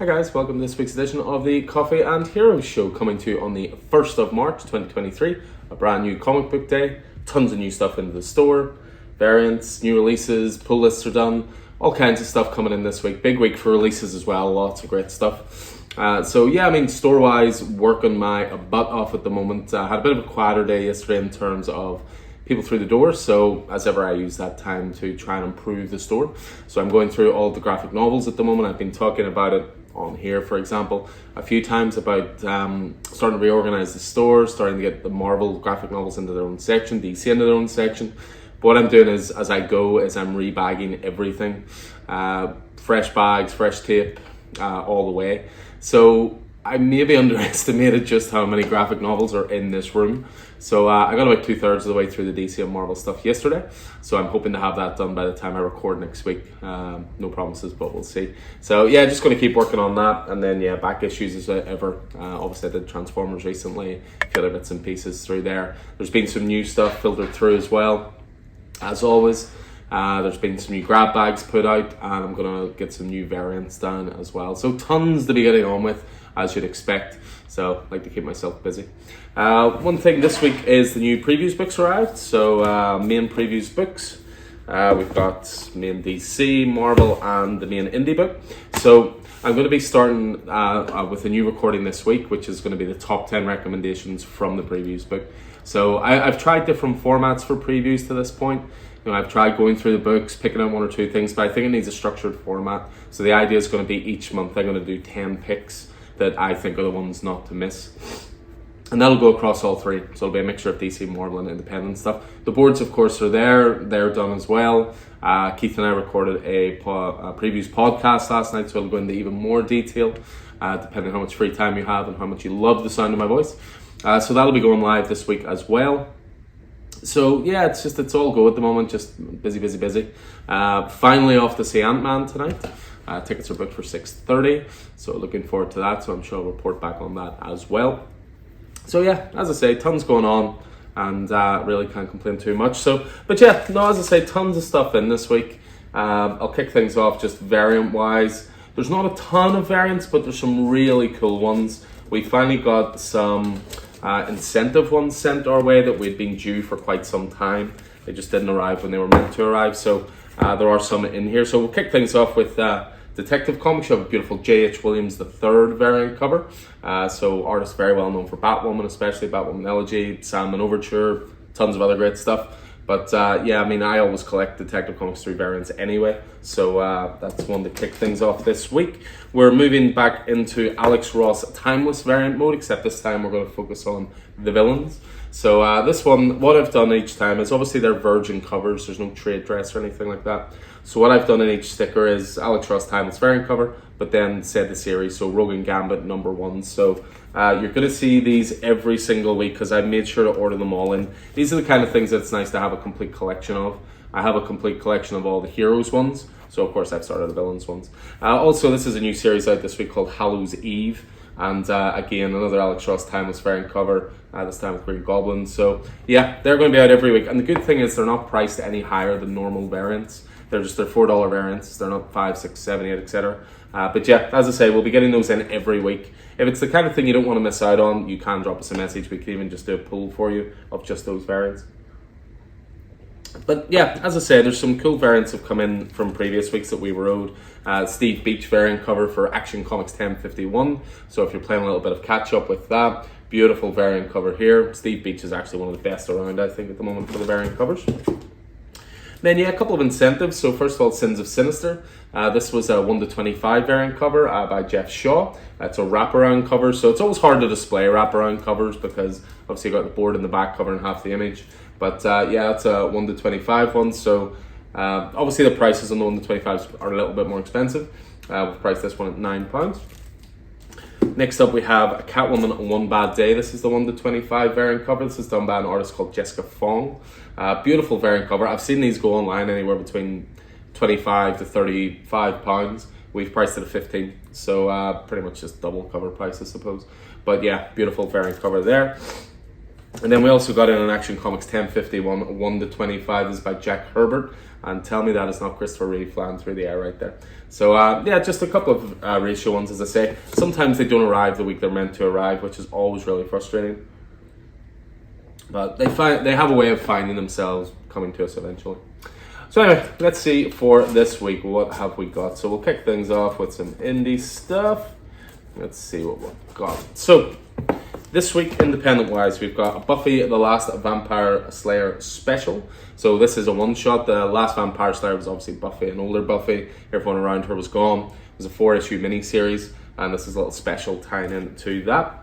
Hi guys, welcome to this week's edition of the Coffee and Heroes Show, coming to you on the 1st of March 2023, a brand new comic book day, tons of new stuff into the store, variants, new releases, pull lists are done, all kinds of stuff coming in this week. Big week for releases as well, lots of great stuff. Store-wise, working my butt off at the moment. Had a bit of a quieter day yesterday in terms of people through the door, so as ever I use that time to try and improve the store. So I'm going through all the graphic novels at the moment. I've been talking about it on here, for example, a few times about starting to reorganize the store, starting to get the Marvel graphic novels into their own section, DC into their own section. But what I'm doing is, as I go, is I'm rebagging everything, fresh bags, fresh tape, all the way. So I maybe underestimated just how many graphic novels are in this room. So I got about 2/3 of the way through the DC and Marvel stuff yesterday. So I'm hoping to have that done by the time I record next week. No promises, but we'll see. So yeah, just going to keep working on that. And then yeah, back issues as ever. Obviously I did Transformers recently, a few other bits and pieces through there. There's been some new stuff filtered through as well, as always. There's been some new grab bags put out, and I'm going to get some new variants done as well. So tons to be getting on with, as you'd expect. So I like to keep myself busy. One thing this week is the new previews books are out. So main previews books. We've got main DC, Marvel, and the main indie book. So I'm going to be starting with a new recording this week, which is going to be the top 10 recommendations from the previews book. So I've tried different formats for previews to this point. You know, I've tried going through the books, picking out one or two things, but I think it needs a structured format. So the idea is going to be each month I'm going to do 10 picks that I think are the ones not to miss. And that'll go across all three. So it'll be a mixture of DC, Marvel, and independent stuff. The boards, of course, are there. They're done as well. Keith and I recorded a previews podcast last night, so it'll go into even more detail, depending on how much free time you have and how much you love the sound of my voice. So that'll be going live this week as well. So yeah, it's all go at the moment, just busy. Finally off to see Ant-Man tonight. Tickets are booked for 6:30, so looking forward to that. So I'm sure I'll report back on that as well. So yeah, as I say, tons going on, and really can't complain too much. So, but yeah, no, as I say, tons of stuff in this week. I'll kick things off just variant-wise. There's not a ton of variants, but there's some really cool ones. We finally got some incentive ones sent our way that we'd been due for quite some time. They just didn't arrive when they were meant to arrive. So there are some in here. So we'll kick things off with Detective Comics. You have a beautiful J.H. Williams III variant cover. So artist very well known for Batwoman, especially Batwoman Elegy, Sandman Overture, tons of other great stuff. But yeah, I mean, I always collect Detective Comics 3 variants anyway. So that's one to kick things off this week. We're moving back into Alex Ross Timeless variant mode, except this time we're going to focus on the villains. So this one, what I've done each time is obviously they're virgin covers. There's no trade dress or anything like that. So what I've done in each sticker is Alex Ross Timeless variant cover, but then said the series, so Rogue and Gambit #1. So you're going to see these every single week because I made sure to order them all in. These are the kind of things that it's nice to have a complete collection of. I have a complete collection of all the heroes ones, so of course I've started the villains ones. Also, this is a new series out this week called Hallows Eve. And again, another Alex Ross Timeless variant cover, this time with Green Goblin. So yeah, they're going to be out every week. And the good thing is they're not priced any higher than normal variants. They're $4 variants. They're not 5, 6, 7, 8, etc. But yeah, as I say, we'll be getting those in every week. If it's the kind of thing you don't want to miss out on, you can drop us a message. We can even just do a pull for you of just those variants. But yeah, as I say, there's some cool variants have come in from previous weeks that we were owed. Steve Beach variant cover for Action Comics 1051. So if you're playing a little bit of catch up with that, beautiful variant cover here. Steve Beach is actually one of the best around, I think, at the moment for the variant covers. Then yeah, a couple of incentives. So first of all, Sins of Sinister. This was a 1-25 variant cover by Jeff Shaw. It's a wraparound cover, so it's always hard to display wraparound covers because obviously you got the board in the back covering half the image. But yeah, it's a 1-25 one. So obviously the prices on the 1-25s are a little bit more expensive. We've priced this one at £9. Next up we have a Catwoman on One Bad Day. This is the 1-25 variant cover. This is done by an artist called Jessica Fong. Beautiful variant cover. I've seen these go online anywhere between £25 to £35. We've priced it at 15, so pretty much just double cover price, I suppose. But yeah, beautiful variant cover there. And then we also got in an Action Comics 1051, 1 to 25. This is by Jack Herbert. And tell me that is not Christopher Reeve flying through the air right there. So yeah, just a couple of ratio ones, as I say. Sometimes they don't arrive the week they're meant to arrive, which is always really frustrating. But they have a way of finding themselves coming to us eventually. So anyway, let's see for this week, what have we got? So we'll kick things off with some indie stuff. Let's see what we've got. So this week, independent-wise, we've got Buffy the Last Vampire Slayer special. So this is a one-shot. The Last Vampire Slayer was obviously Buffy, an older Buffy. Everyone around her was gone. It was a 4-issue mini-series, and this is a little special tying into that.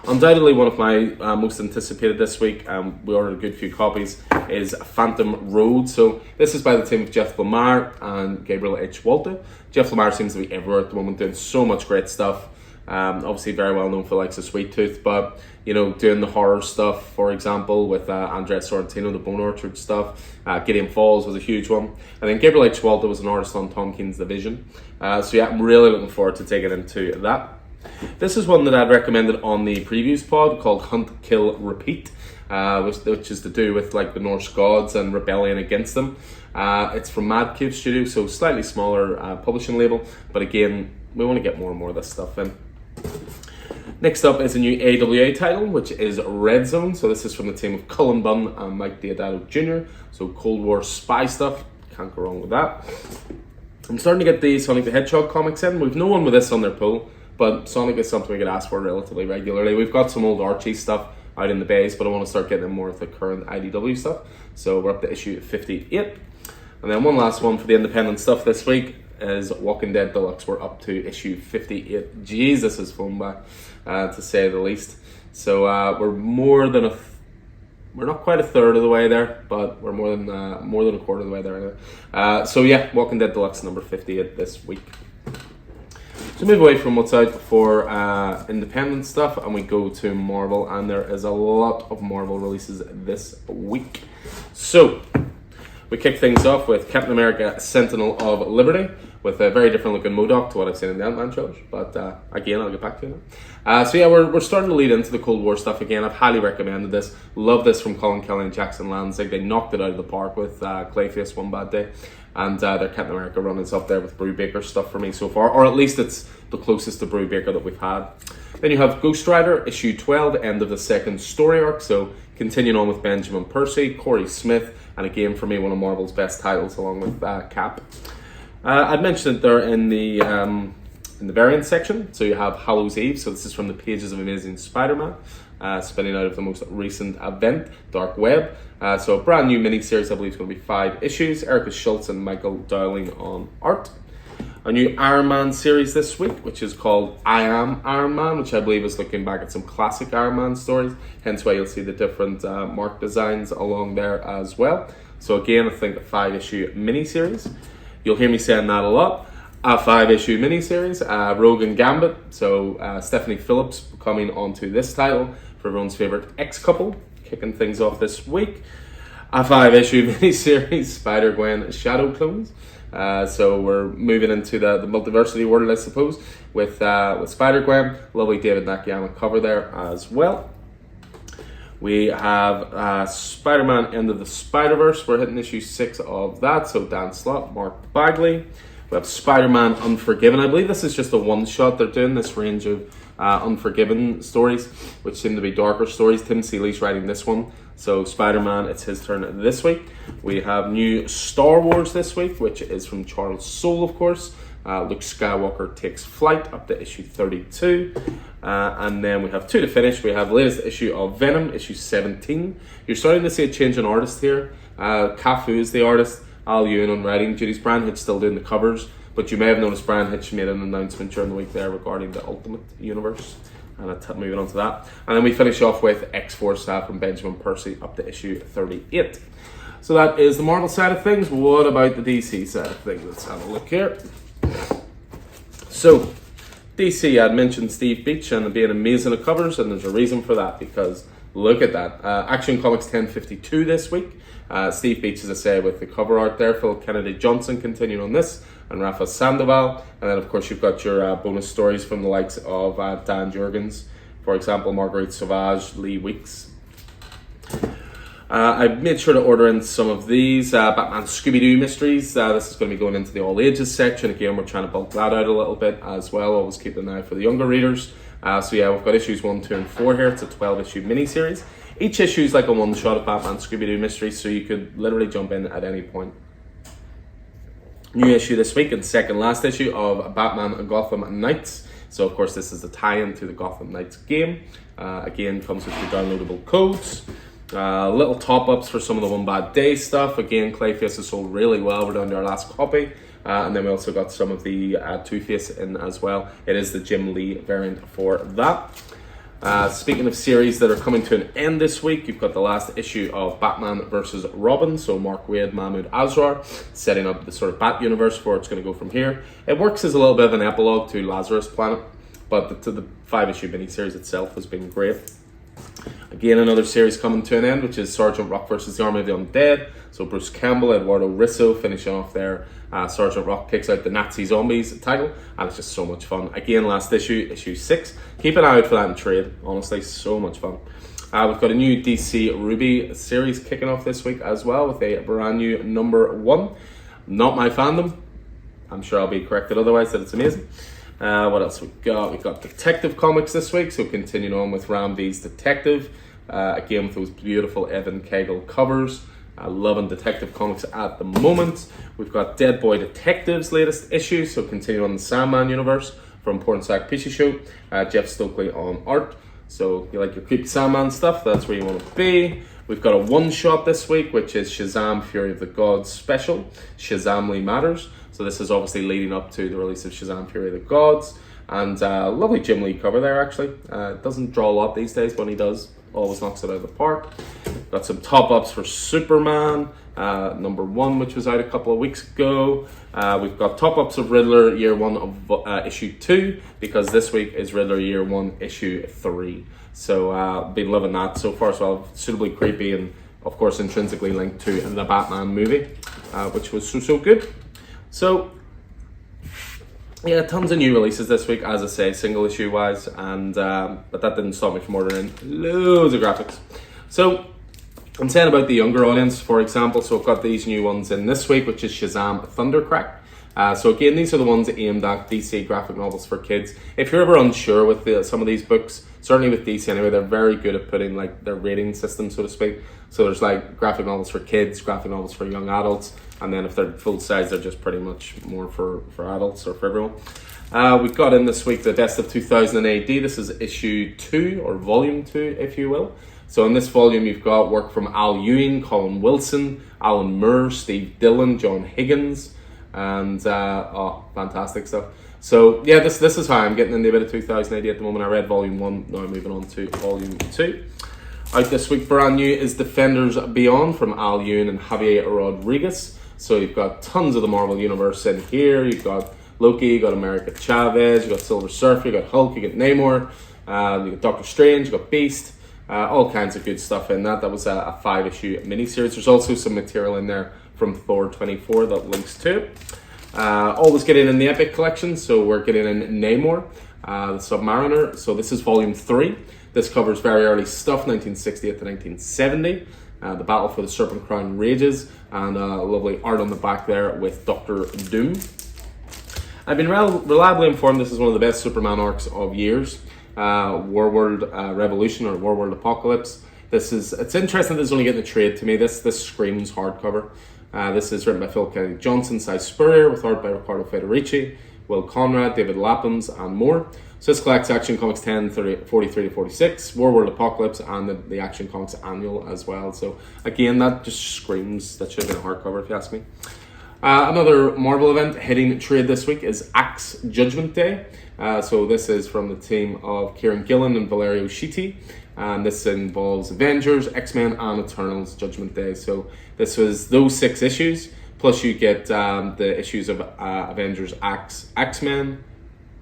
Undoubtedly, one of my most anticipated this week, we ordered a good few copies, is Phantom Road. So this is by the team of Jeff Lemire and Gabriel H. Walter. Jeff Lemire seems to be everywhere at the moment, doing so much great stuff. Obviously very well known for the likes of Sweet Tooth, but doing the horror stuff, for example, with Andrea Sorrentino, the Bone Orchard stuff. Gideon Falls was a huge one. And then Gabriel H. Walter was an artist on Tom King's The Vision. So yeah, I'm really looking forward to taking into that. This is one that I'd recommended on the previews pod called Hunt, Kill, Repeat, which is to do with like the Norse gods and rebellion against them. It's from Mad Cave Studios, so slightly smaller publishing label, but again, we want to get more and more of this stuff in. Next up is a new AWA title, which is Red Zone. So this is from the team of Cullen Bunn and Mike Deodato Jr. So Cold War spy stuff, can't go wrong with that. I'm starting to get the Sonic the Hedgehog comics in. We've no one with this on their pull, but Sonic is something we get asked for relatively regularly. We've got some old Archie stuff out in the base, but I want to start getting more of the current IDW stuff. So we're up to issue 58. And then one last one for the independent stuff this week is Walking Dead Deluxe. We're up to issue 58. Jesus, has flown by, to say the least. So we're more than we're not quite a third of the way there, but we're more than a quarter of the way there anyway. So yeah, Walking Dead Deluxe number 58 this week. So move away from what's out for independent stuff, and we go to Marvel, and there is a lot of Marvel releases this week. So we kick things off with Captain America Sentinel of Liberty, with a very different looking MODOK to what I've seen in the Ant-Man trilogy, but again, I'll get back to you now. So yeah, we're starting to lead into the Cold War stuff again. I've highly recommended this. Love this from Colin Kelly and Jackson Lanzig. They knocked it out of the park with Clayface One Bad Day, and their Captain America run is up there with Brubaker stuff for me so far, or at least it's the closest to Brubaker that we've had. Then you have Ghost Rider, issue 12, end of the second story arc, so continuing on with Benjamin Percy, Corey Smith, and again for me one of Marvel's best titles along with Cap. I'd mentioned it there in the variant section. So you have Hallows Eve. So this is from the pages of Amazing Spider-Man, spinning out of the most recent event, Dark Web. So a brand new mini-series, I believe, is going to be 5 issues. Erica Schultz and Michael Dowling on art. A new Iron Man series this week, which is called I Am Iron Man, which I believe is looking back at some classic Iron Man stories. Hence why you'll see the different mark designs along there as well. So again, I think a 5-issue mini-series. You'll hear me saying that a lot. A 5-issue miniseries, Rogue and Gambit. So Stephanie Phillips coming onto this title for everyone's favourite ex-couple, kicking things off this week. A 5-issue miniseries, Spider-Gwen Shadow Clones. So we're moving into the multiversity world, I suppose, with Spider-Gwen. Lovely David Nakayama cover there as well. We have Spider-Man End of the Spider-Verse. We're hitting issue 6 of that. So Dan Slott, Mark Bagley. We have Spider-Man Unforgiven. I believe this is just a one-shot. They're doing this range of Unforgiven stories, which seem to be darker stories. Tim Seeley's writing this one. So Spider-Man, it's his turn this week. We have new Star Wars this week, which is from Charles Soule, of course. Luke Skywalker Takes Flight, up to issue 32. And then we have 2 to finish. We have the latest issue of Venom, issue 17. You're starting to see a change in artist here. Cafu is the artist. Al Ewing on writing duties. Brian Hitch still doing the covers. But you may have noticed Brian Hitch made an announcement during the week there regarding the Ultimate Universe. And moving on to that. And then we finish off with X-Force from Benjamin Percy, up to issue 38. So that is the Marvel side of things. What about the DC side of things? Let's have a look here. So, DC, I'd mentioned Steve Beach and being amazing at covers, and there's a reason for that, because look at that. Action Comics 1052 this week. Steve Beach, as I say, with the cover art there. Phil Kennedy Johnson continuing on this, and Rafa Sandoval. And then, of course, you've got your bonus stories from the likes of Dan Jurgens, for example, Marguerite Sauvage, Lee Weeks, I made sure to order in some of these Batman Scooby-Doo mysteries. This is going to be going into the all ages section. Again, we're trying to bulk that out a little bit as well. Always keep an eye for the younger readers. So yeah, we've got issues 1, 2, and 4 here. It's a 12-issue miniseries. Each issue is like a one-shot of Batman Scooby-Doo mysteries, so you could literally jump in at any point. New issue this week, and second last issue of Batman and Gotham Knights. So of course this is the tie-in to the Gotham Knights game. Again, comes with your downloadable codes. Little top-ups for some of the One Bad Day stuff. Again, Clayface has sold really well. We're down to our last copy. And then we also got some of the Two-Face in as well. It is the Jim Lee variant for that. Speaking of series that are coming to an end this week, you've got the last issue of Batman vs. Robin. So Mark Waid, Mahmoud Asrar, setting up the sort of Bat universe for where it's going to go from here. It works as a little bit of an epilogue to Lazarus Planet, but the 5-issue miniseries itself has been great. Again, another series coming to an end, which is Sergeant Rock versus the Army of the Undead. So Bruce Campbell, Eduardo Risso finishing off there. Sergeant Rock kicks out the Nazi zombies title, and it's just so much fun. Again, last issue, issue 6. Keep an eye out for that in trade. Honestly, so much fun. We've got a new DC Ruby series kicking off this week as well with a brand new number 1. Not my fandom. I'm sure I'll be corrected otherwise that it's amazing. What else we got? We've got Detective Comics this week, so continuing on with Ram V's Detective. Again, with those beautiful Evan Kegel covers. Loving Detective Comics at the moment. We've got Dead Boy Detective's latest issue, so continuing on the Sandman universe from Pornsack Pichi Show. Jeff Stokely on art. So if you like your creepy Sandman stuff, that's where you want to be. We've got a one-shot this week, which is Shazam Fury of the Gods special. Shazamly Matters. So this is obviously leading up to the release of Shazam Fury of the Gods. And lovely Jim Lee cover there, actually. Doesn't draw a lot these days, but when he does, always knocks it out of the park. Got some top-ups for Superman, number 1, which was out a couple of weeks ago. We've got top-ups of Riddler year 1 of issue 2, because this week is Riddler year 1 issue 3. So been loving that so far. So suitably creepy and of course intrinsically linked to the Batman movie, which was so good. So yeah, tons of new releases this week, as I say, single issue wise, and but that didn't stop me from ordering loads of graphics. So I'm saying about the younger audience, for example, so I've got these new ones in this week, which is Shazam Thundercrack. So again, these are the ones aimed at DC graphic novels for kids. If you're ever unsure with some of these books, certainly with DC anyway, they're very good at putting like their rating system, so to speak. So there's like graphic novels for kids, graphic novels for young adults, and then if they're full size, they're just pretty much more for adults or for everyone. We've got in this week the Best of 2000 AD. This is issue 2, or volume 2, if you will. So in this volume, you've got work from Al Ewing, Colin Wilson, Alan Moore, Steve Dillon, John Higgins, and fantastic stuff. So yeah, this is how I'm getting into a bit of 2000 AD at the moment. I read volume 1, now moving on to volume 2. Out this week, brand new, is Defenders Beyond from Al Ewing and Javier Rodriguez. So you've got tons of the Marvel Universe in here. You've got Loki, you've got America Chavez, you've got Silver Surfer, you've got Hulk, you've got Namor, you've got Doctor Strange, you've got Beast. All kinds of good stuff in that. That was a 5-issue miniseries. There's also some material in there from Thor 24 that links to it. Always getting in the Epic collection, so we're getting in Namor, the Submariner. So this is volume 3. This covers very early stuff, 1968 to 1970. The battle for the Serpent Crown rages, and lovely art on the back there with Doctor Doom. I've been reliably informed this is one of the best Superman arcs of years. War World Revolution or War World Apocalypse. It's interesting that it's only getting a trade to me. This screams hardcover. This is written by Phil Kennedy Johnson, Cy Spurrier, with art by Riccardo Federici, Will Conrad, David Laphams, and more. So this collects Action Comics 10, 43 to 46, War World Apocalypse, and the Action Comics Annual as well. So again, that just screams that should have been a hardcover if you ask me. Another Marvel event hitting trade this week is Axe Judgment Day. So this is from the team of Kieran Gillen and Valerio Schiti, and this involves Avengers, X-Men, and Eternals Judgment Day. So this was those 6 issues, plus you get the issues of Avengers, X-Men,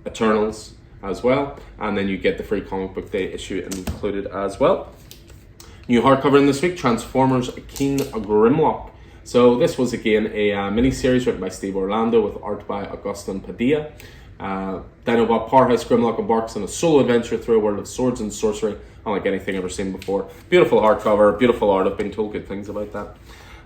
Eternals as well, and then you get the free comic book day issue included as well. New hardcover in this week, Transformers King Grimlock. So this was again a mini-series written by Steve Orlando with art by Augustin Padilla. Dinobot, Powerhouse, Grimlock embarks on a solo adventure through a world of swords and sorcery, unlike anything ever seen before. Beautiful hardcover, beautiful art. I've been told good things about that.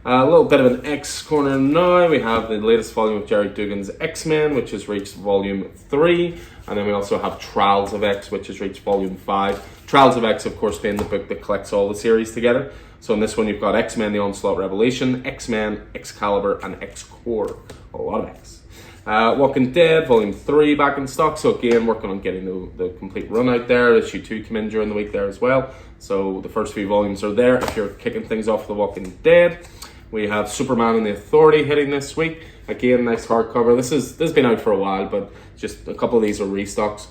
A little bit of an X corner now. We have the latest volume of Gerry Duggan's X-Men, which has reached volume 3. And then we also have Trials of X, which has reached volume 5. Trials of X, of course, being the book that collects all the series together. So in this one, you've got X-Men, The Onslaught Revelation, X-Men, Excalibur, and X-Core. A lot of X. Walking Dead, volume 3 back in stock. So again, working on getting the complete run out there. Issue 2 came in during the week there as well. So the first few volumes are there if you're kicking things off The Walking Dead. We have Superman and the Authority hitting this week. Again, nice hardcover. This has been out for a while, but just a couple of these are restocks.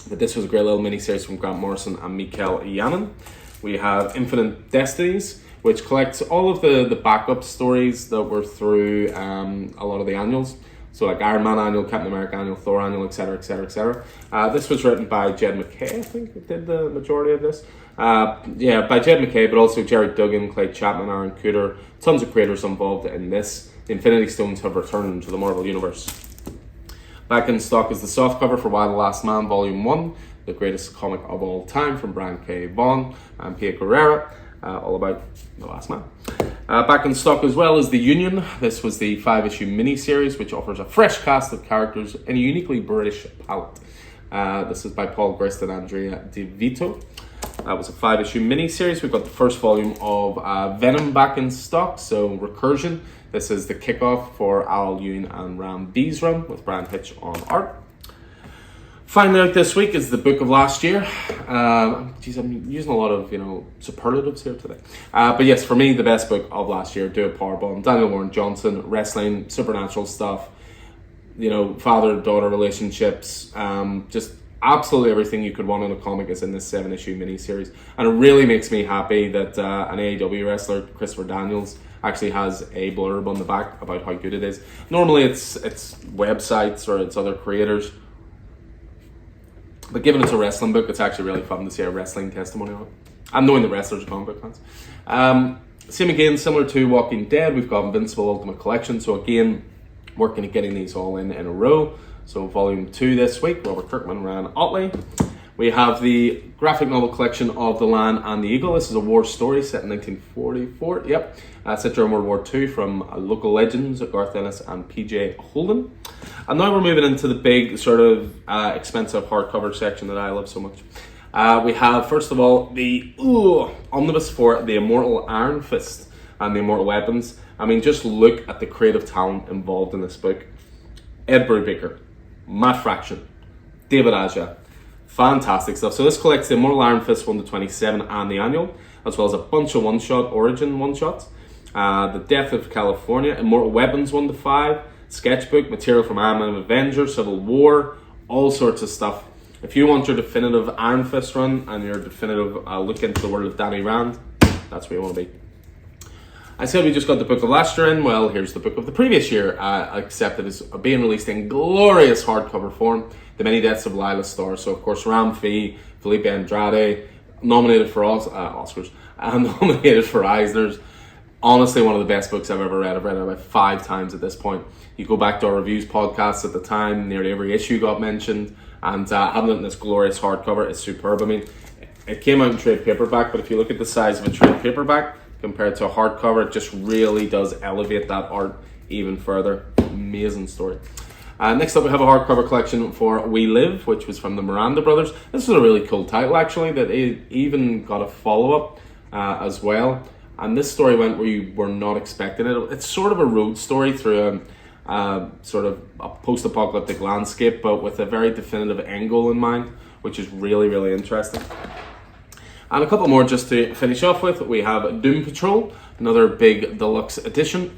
But this was a great little mini-series from Grant Morrison and Mikael Yanin. We have Infinite Destinies, which collects all of the backup stories that were through a lot of the annuals. So like Iron Man annual, Captain America annual, Thor annual, etc., etc., etc. This was written by Jed MacKay, I think, that did the majority of this. By Jed MacKay, but also Gerry Duggan, Clay Chapman, Aaron Kuder. Tons of creators involved in this. The Infinity Stones have returned to the Marvel Universe. Back in stock is the softcover for Y the Last Man, Volume 1, the greatest comic of all time from Brian K. Vaughan and Pia Guerrera, all about The Last Man. Back in stock as well is The Union. This was the 5-issue miniseries, which offers a fresh cast of characters in a uniquely British palette. This is by Paul Grist and Andrea Di Vito. That was a 5-issue miniseries. We've got the first volume of Venom back in stock, so Recursion. This is the kickoff for Al Ewing and Ram V's run with Brian Hitch on art. Finally out this week is the book of last year. I'm using a lot of superlatives here today. But yes, for me, the best book of last year, Do It Powerbomb, Daniel Warren Johnson, wrestling, supernatural stuff, father-daughter relationships, just absolutely everything you could want in a comic is in this 7-issue miniseries. And it really makes me happy that an AEW wrestler, Christopher Daniels, actually has a blurb on the back about how good it is. Normally it's websites or it's other creators. But given it's a wrestling book, it's actually really fun to see a wrestling testimony on it. And knowing the wrestlers are comic book fans. Same again, similar to Walking Dead, we've got Invincible Ultimate Collection. So again, working at getting these all in a row. So volume 2 this week, Robert Kirkman, Ryan Otley. We have the graphic novel collection of The Lion and the Eagle. This is a war story set in 1944. Yep, set during World War II from local legends Garth Ennis and PJ Holden. And now we're moving into the big sort of expensive hardcover section that I love so much. We have, first of all, the omnibus for The Immortal Iron Fist and The Immortal Weapons. I mean, just look at the creative talent involved in this book. Ed Brubaker, Matt Fraction, David Aja. Fantastic stuff. So this collects the Immortal Iron Fist 1-27 and the annual, as well as a bunch of one-shot origin one-shots. The Death of California, Immortal Weapons 1-5, sketchbook, material from Iron Man, Avenger, Civil War, all sorts of stuff. If you want your definitive Iron Fist run and your definitive look into the world of Danny Rand, that's where you want to be. I said we just got the book of last year in. Well, here's the book of the previous year, except it is being released in glorious hardcover form. The Many Deaths of Lila Starr. So, of course, Ram Fee, Felipe Andrade, nominated for Oscars, and nominated for Eisners. Honestly, one of the best books I've ever read. I've read it about 5 times at this point. You go back to our reviews podcasts at the time, nearly every issue got mentioned, and having it in this glorious hardcover is superb. I mean, it came out in trade paperback, but if you look at the size of a trade paperback compared to a hardcover, it just really does elevate that art even further. Amazing story. Next up, we have a hardcover collection for We Live, which was from the Miranda Brothers. This was a really cool title, actually, that it even got a follow-up as well. And this story went where you were not expecting it. It's sort of a road story through sort of a post-apocalyptic landscape, but with a very definitive end goal in mind, which is really, really interesting. And a couple more just to finish off with. We have Doom Patrol, another big deluxe edition.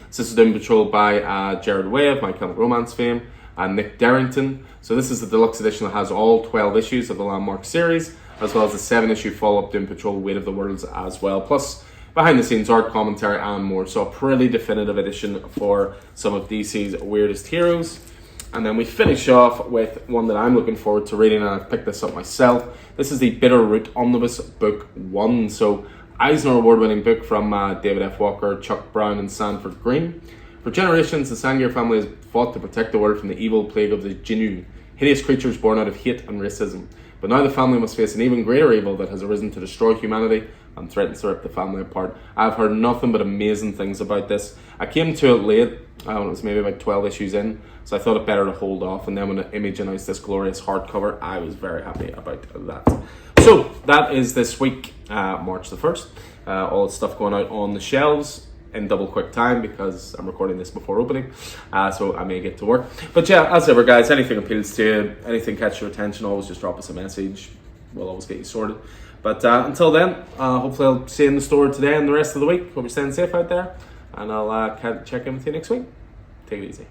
This is Doom Patrol by Gerard Way of My Chemical Romance fame and Nick Darrington. So this is the deluxe edition that has all 12 issues of the Landmark series, as well as the 7-issue follow-up Doom Patrol Weight of the Worlds as well, plus behind-the-scenes art, commentary, and more. So a pretty definitive edition for some of DC's weirdest heroes. And then we finish off with one that I'm looking forward to reading, and I've picked this up myself. This is the Bitter Root Omnibus Book 1. So Eisner Award-winning book from David F. Walker, Chuck Brown, and Sanford Green. For generations, the Sangir family has fought to protect the world from the evil plague of the Jinnu, hideous creatures born out of hate and racism. But now the family must face an even greater evil that has arisen to destroy humanity and threatens to rip the family apart. I've heard nothing but amazing things about this. I came to it late, when it was maybe about 12 issues in, so I thought it better to hold off, and then when Image announced this glorious hardcover, I was very happy about that. So, that is this week, March the 1st. All the stuff going out on the shelves in double quick time because I'm recording this before opening, so I may get to work. But yeah, as ever guys, anything appeals to you, anything catches your attention, always just drop us a message. We'll always get you sorted. But until then, hopefully I'll see you in the store today and the rest of the week. Hope you're staying safe out there, and I'll check in with you next week. Take it easy.